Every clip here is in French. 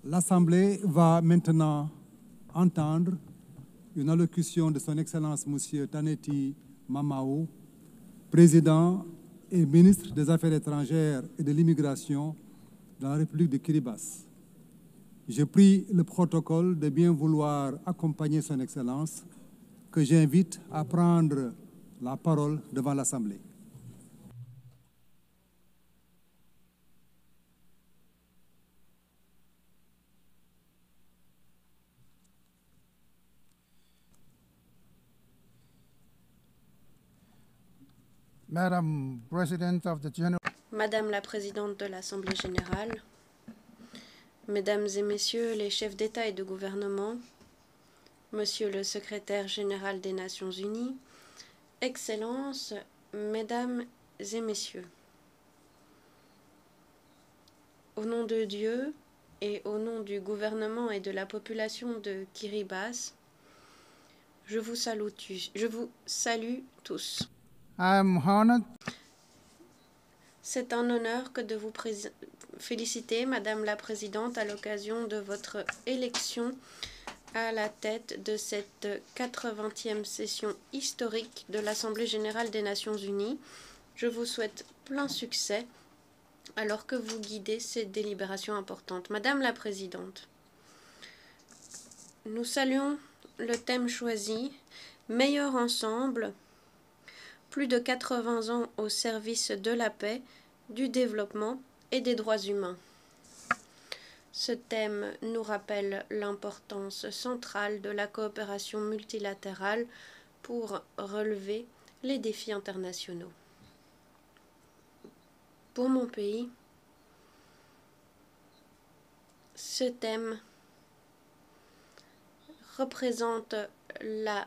L'Assemblée va maintenant entendre une allocution de son Excellence M. Taneti Mamao, président et ministre des Affaires étrangères et de l'immigration de la République de Kiribati. Je prie le protocole de bien vouloir accompagner son Excellence, que j'invite à prendre la parole devant l'Assemblée. Madame la Présidente de l'Assemblée générale, Mesdames et Messieurs les chefs d'État et de gouvernement, Monsieur le Secrétaire général des Nations unies, Excellences, Mesdames et Messieurs, au nom de Dieu et au nom du gouvernement et de la population de Kiribati, je vous salue tous. C'est un honneur que de vous féliciter, Madame la Présidente, à l'occasion de votre élection à la tête de cette 80e session historique de l'Assemblée générale des Nations unies. Je vous souhaite plein succès alors que vous guidez ces délibérations importantes. Madame la Présidente, nous saluons le thème choisi, Meilleur ensemble, plus de 80 ans au service de la paix, du développement et des droits humains. Ce thème nous rappelle l'importance centrale de la coopération multilatérale pour relever les défis internationaux. Pour mon pays, ce thème représente la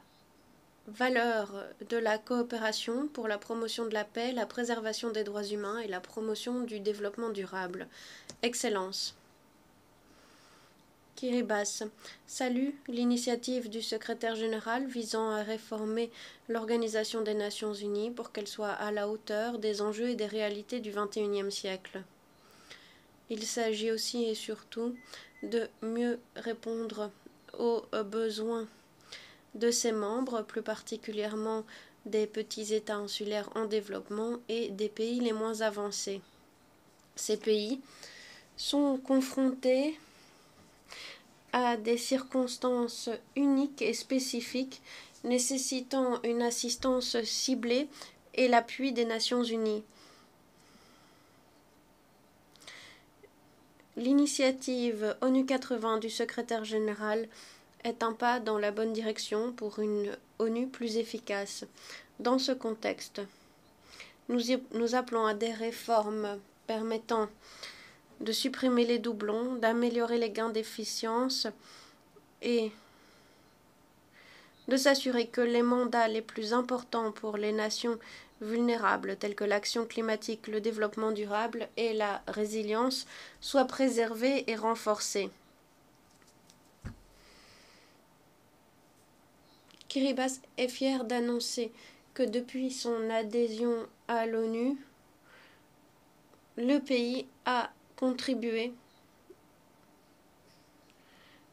valeur de la coopération pour la promotion de la paix, la préservation des droits humains et la promotion du développement durable. Excellence. Kiribati salue l'initiative du secrétaire général visant à réformer l'Organisation des Nations unies pour qu'elle soit à la hauteur des enjeux et des réalités du XXIe siècle. Il s'agit aussi et surtout de mieux répondre aux besoins de ses membres, plus particulièrement des petits États insulaires en développement et des pays les moins avancés. Ces pays sont confrontés à des circonstances uniques et spécifiques nécessitant une assistance ciblée et l'appui des Nations unies. L'initiative ONU 80 du secrétaire général est un pas dans la bonne direction pour une ONU plus efficace. Dans ce contexte, nous appelons à des réformes permettant de supprimer les doublons, d'améliorer les gains d'efficience et de s'assurer que les mandats les plus importants pour les nations vulnérables, tels que l'action climatique, le développement durable et la résilience, soient préservés et renforcés. Kiribati est fier d'annoncer que depuis son adhésion à l'ONU, le pays a contribué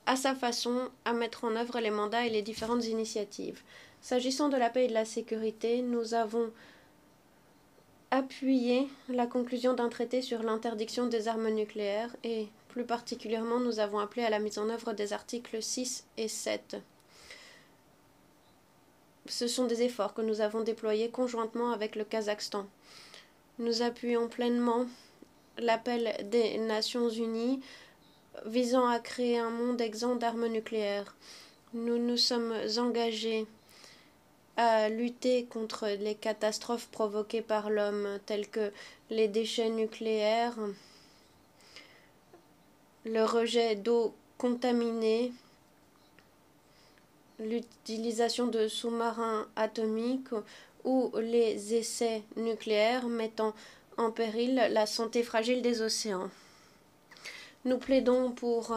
à sa façon à mettre en œuvre les mandats et les différentes initiatives. S'agissant de la paix et de la sécurité, nous avons appuyé la conclusion d'un traité sur l'interdiction des armes nucléaires et plus particulièrement nous avons appelé à la mise en œuvre des articles 6 et 7. Ce sont des efforts que nous avons déployés conjointement avec le Kazakhstan. Nous appuyons pleinement l'appel des Nations unies visant à créer un monde exempt d'armes nucléaires. Nous nous sommes engagés à lutter contre les catastrophes provoquées par l'homme, telles que les déchets nucléaires, le rejet d'eau contaminée, l'utilisation de sous-marins atomiques ou les essais nucléaires mettant en péril la santé fragile des océans. Nous plaidons pour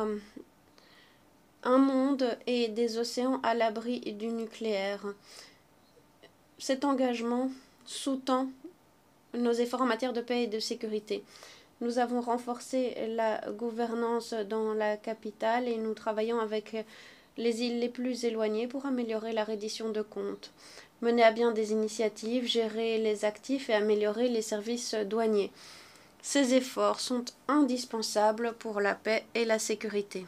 un monde et des océans à l'abri du nucléaire. Cet engagement sous-tend nos efforts en matière de paix et de sécurité. Nous avons renforcé la gouvernance dans la capitale et nous travaillons avec les îles les plus éloignées pour améliorer la reddition de comptes, mener à bien des initiatives, gérer les actifs et améliorer les services douaniers. Ces efforts sont indispensables pour la paix et la sécurité.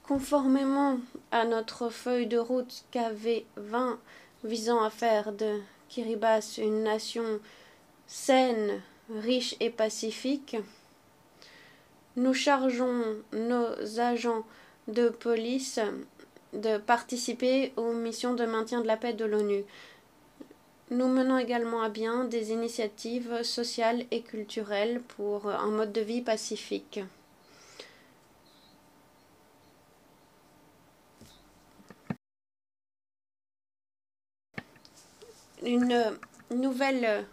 Conformément à notre feuille de route KV20 visant à faire de Kiribati une nation saine, riche et pacifique, nous chargeons nos agents de police de participer aux missions de maintien de la paix de l'ONU. Nous menons également à bien des initiatives sociales et culturelles pour un mode de vie pacifique. Une nouvelle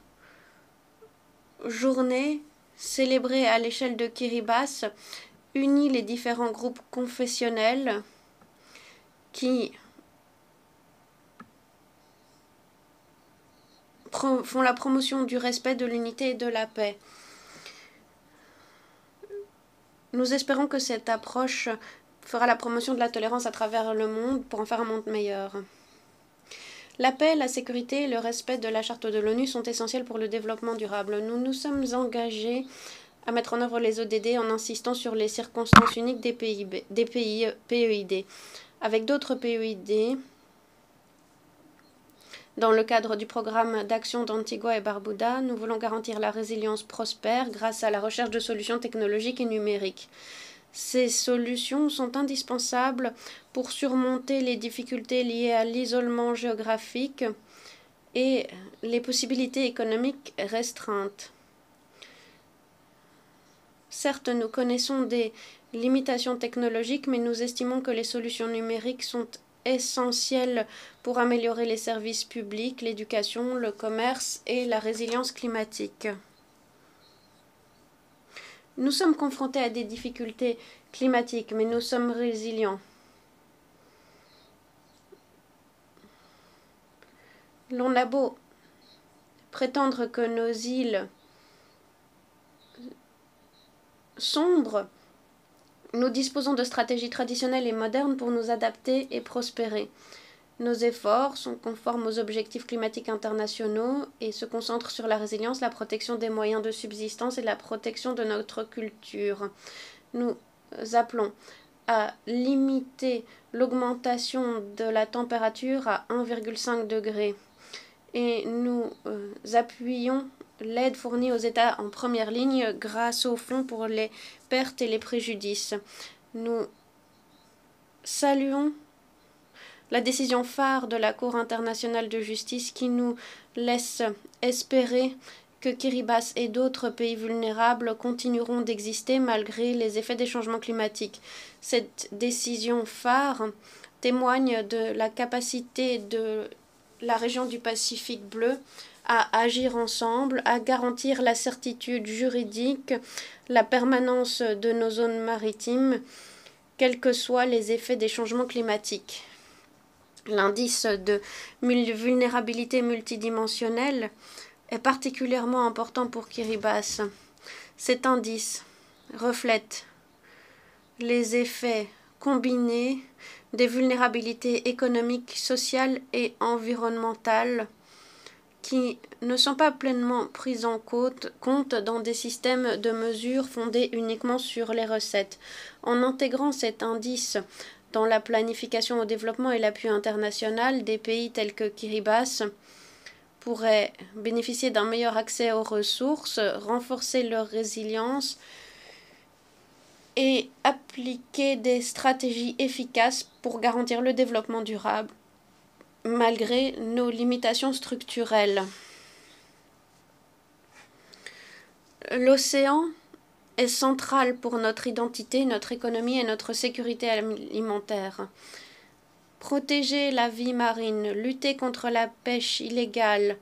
journée célébrée à l'échelle de Kiribati unit les différents groupes confessionnels qui font la promotion du respect, de l'unité et de la paix. Nous espérons que cette approche fera la promotion de la tolérance à travers le monde pour en faire un monde meilleur. La paix, la sécurité et le respect de la charte de l'ONU sont essentiels pour le développement durable. Nous nous sommes engagés à mettre en œuvre les ODD en insistant sur les circonstances uniques des pays PEID. Avec d'autres PEID, dans le cadre du programme d'action d'Antigua et Barbuda, nous voulons garantir la résilience prospère grâce à la recherche de solutions technologiques et numériques. Ces solutions sont indispensables pour surmonter les difficultés liées à l'isolement géographique et les possibilités économiques restreintes. Certes, nous connaissons des limitations technologiques, mais nous estimons que les solutions numériques sont essentielles pour améliorer les services publics, l'éducation, le commerce et la résilience climatique. Nous sommes confrontés à des difficultés climatiques, mais nous sommes résilients. L'on a beau prétendre que nos îles sombrent, nous disposons de stratégies traditionnelles et modernes pour nous adapter et prospérer. Nos efforts sont conformes aux objectifs climatiques internationaux et se concentrent sur la résilience, la protection des moyens de subsistance et la protection de notre culture. Nous appelons à limiter l'augmentation de la température à 1,5 degré et nous appuyons l'aide fournie aux États en première ligne grâce au Fonds pour les pertes et les préjudices. Nous saluons la décision phare de la Cour internationale de justice qui nous laisse espérer que Kiribati et d'autres pays vulnérables continueront d'exister malgré les effets des changements climatiques. Cette décision phare témoigne de la capacité de la région du Pacifique bleu à agir ensemble, à garantir la certitude juridique, la permanence de nos zones maritimes, quels que soient les effets des changements climatiques. L'indice de vulnérabilité multidimensionnelle est particulièrement important pour Kiribati. Cet indice reflète les effets combinés des vulnérabilités économiques, sociales et environnementales qui ne sont pas pleinement prises en compte dans des systèmes de mesure fondés uniquement sur les recettes. En intégrant cet indice dans la planification au développement et l'appui international, des pays tels que Kiribati pourraient bénéficier d'un meilleur accès aux ressources, renforcer leur résilience et appliquer des stratégies efficaces pour garantir le développement durable, malgré nos limitations structurelles. L'océan est central pour notre identité, notre économie et notre sécurité alimentaire. Protéger la vie marine, lutter contre la pêche illégale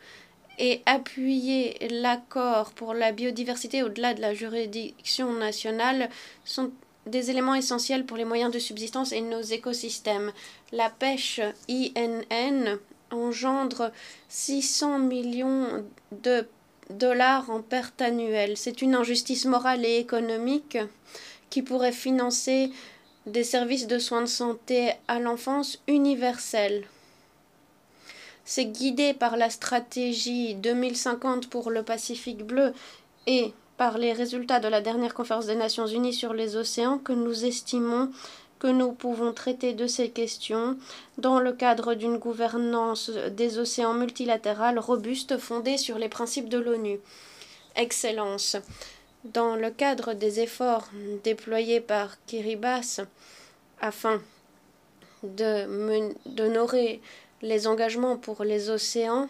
et appuyer l'accord pour la biodiversité au-delà de la juridiction nationale sont des éléments essentiels pour les moyens de subsistance et nos écosystèmes. La pêche INN engendre 600 millions de dollars en perte annuelle. C'est une injustice morale et économique qui pourrait financer des services de soins de santé à l'enfance universels. C'est guidé par la stratégie 2050 pour le Pacifique bleu et par les résultats de la dernière conférence des Nations Unies sur les océans que nous estimons que nous pouvons traiter de ces questions dans le cadre d'une gouvernance des océans multilatérale robuste fondée sur les principes de l'ONU. Excellence. Dans le cadre des efforts déployés par Kiribati afin d'honorer les engagements pour les océans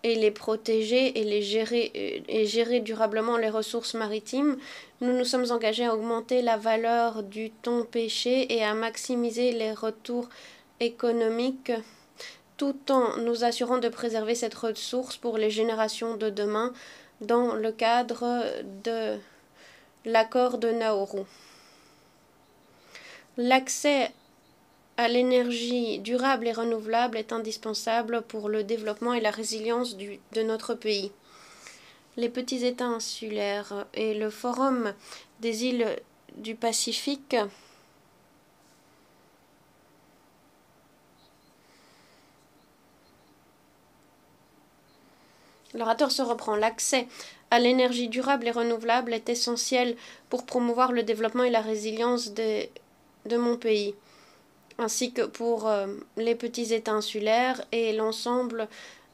et les protéger et gérer durablement les ressources maritimes, nous nous sommes engagés à augmenter la valeur du thon pêché et à maximiser les retours économiques tout en nous assurant de préserver cette ressource pour les générations de demain dans le cadre de l'accord de Nauru. L'accès à l'énergie durable et renouvelable est indispensable pour le développement et la résilience de notre pays. Les petits États insulaires et le Forum des îles du Pacifique L'orateur se reprend. L'accès à l'énergie durable et renouvelable est essentiel pour promouvoir le développement et la résilience de mon pays, ainsi que pour les petits États insulaires et l'ensemble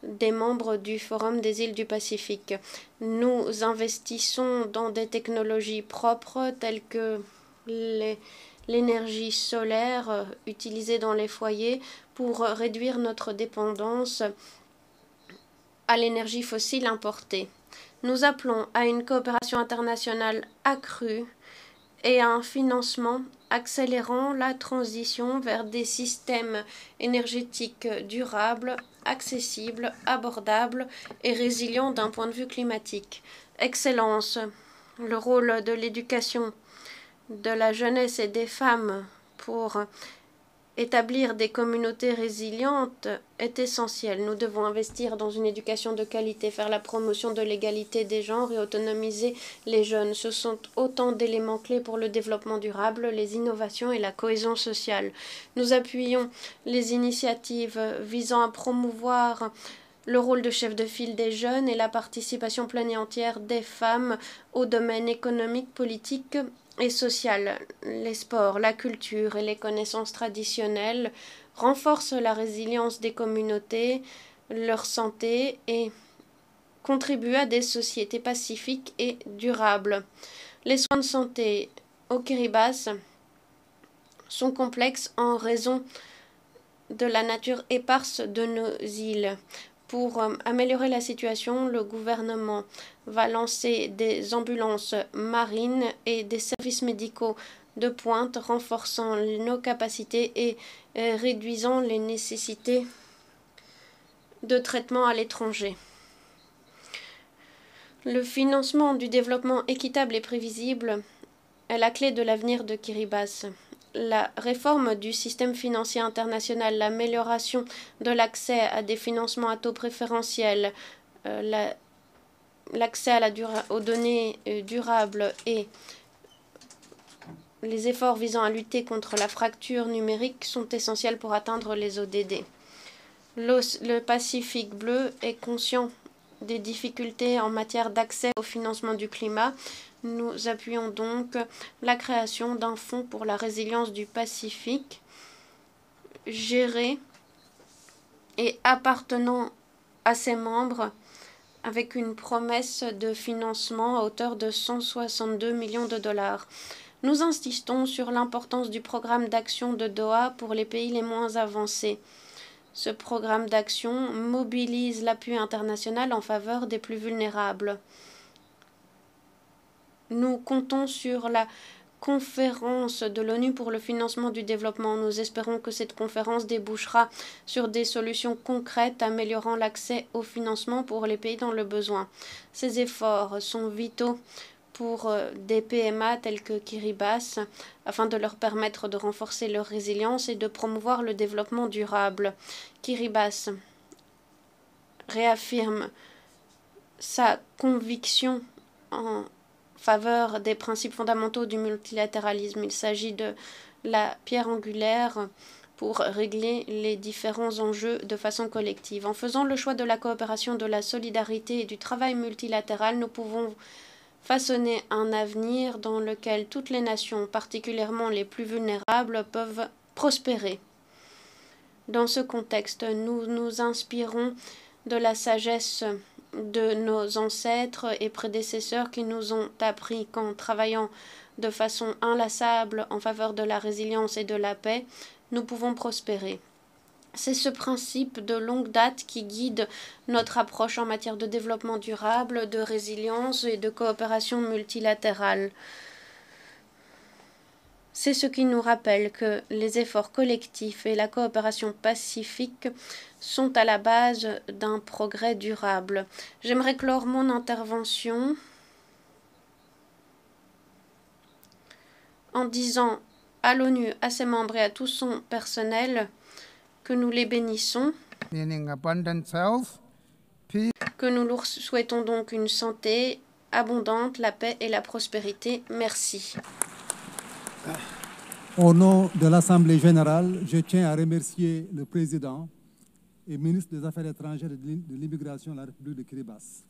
des membres du Forum des îles du Pacifique. Nous investissons dans des technologies propres telles que l'énergie solaire utilisée dans les foyers pour réduire notre dépendance à l'énergie fossile importée. Nous appelons à une coopération internationale accrue et à un financement accélérant la transition vers des systèmes énergétiques durables, accessibles, abordables et résilients d'un point de vue climatique. Excellence, le rôle de l'éducation, de la jeunesse et des femmes pour établir des communautés résilientes est essentiel. Nous devons investir dans une éducation de qualité, faire la promotion de l'égalité des genres et autonomiser les jeunes. Ce sont autant d'éléments clés pour le développement durable, les innovations et la cohésion sociale. Nous appuyons les initiatives visant à promouvoir le rôle de chef de file des jeunes et la participation pleine et entière des femmes au domaine économique, politique et social. Les sports, la culture et les connaissances traditionnelles renforcent la résilience des communautés, leur santé et contribuent à des sociétés pacifiques et durables. Les soins de santé au Kiribati sont complexes en raison de la nature éparse de nos îles. Pour améliorer la situation, le gouvernement va lancer des ambulances marines et des services médicaux de pointe, renforçant nos capacités et réduisant les nécessités de traitement à l'étranger. Le financement du développement équitable et prévisible est la clé de l'avenir de Kiribati. La réforme du système financier international, l'amélioration de l'accès à des financements à taux préférentiels, l'accès aux données durables et les efforts visant à lutter contre la fracture numérique sont essentiels pour atteindre les ODD. Le Pacifique bleu est conscient des difficultés en matière d'accès au financement du climat. Nous appuyons donc la création d'un fonds pour la résilience du Pacifique, géré et appartenant à ses membres, avec une promesse de financement à hauteur de 162 millions de dollars. Nous insistons sur l'importance du programme d'action de Doha pour les pays les moins avancés. Ce programme d'action mobilise l'appui international en faveur des plus vulnérables. Nous comptons sur la conférence de l'ONU pour le financement du développement. Nous espérons que cette conférence débouchera sur des solutions concrètes améliorant l'accès au financement pour les pays dans le besoin. Ces efforts sont vitaux pour des PMA tels que Kiribati afin de leur permettre de renforcer leur résilience et de promouvoir le développement durable. Kiribati réaffirme sa conviction en faveur des principes fondamentaux du multilatéralisme. Il s'agit de la pierre angulaire pour régler les différents enjeux de façon collective. En faisant le choix de la coopération, de la solidarité et du travail multilatéral, nous pouvons façonner un avenir dans lequel toutes les nations, particulièrement les plus vulnérables, peuvent prospérer. Dans ce contexte, nous nous inspirons de la sagesse de nos ancêtres et prédécesseurs qui nous ont appris qu'en travaillant de façon inlassable en faveur de la résilience et de la paix, nous pouvons prospérer. C'est ce principe de longue date qui guide notre approche en matière de développement durable, de résilience et de coopération multilatérale. C'est ce qui nous rappelle que les efforts collectifs et la coopération pacifique sont à la base d'un progrès durable. J'aimerais clore mon intervention en disant à l'ONU, à ses membres et à tout son personnel que nous les bénissons, meaning abundant health, peace, que nous leur souhaitons donc une santé abondante, la paix et la prospérité. Merci. Au nom de l'Assemblée générale, je tiens à remercier le président et ministre des Affaires étrangères et de l'immigration de la République de Kiribati.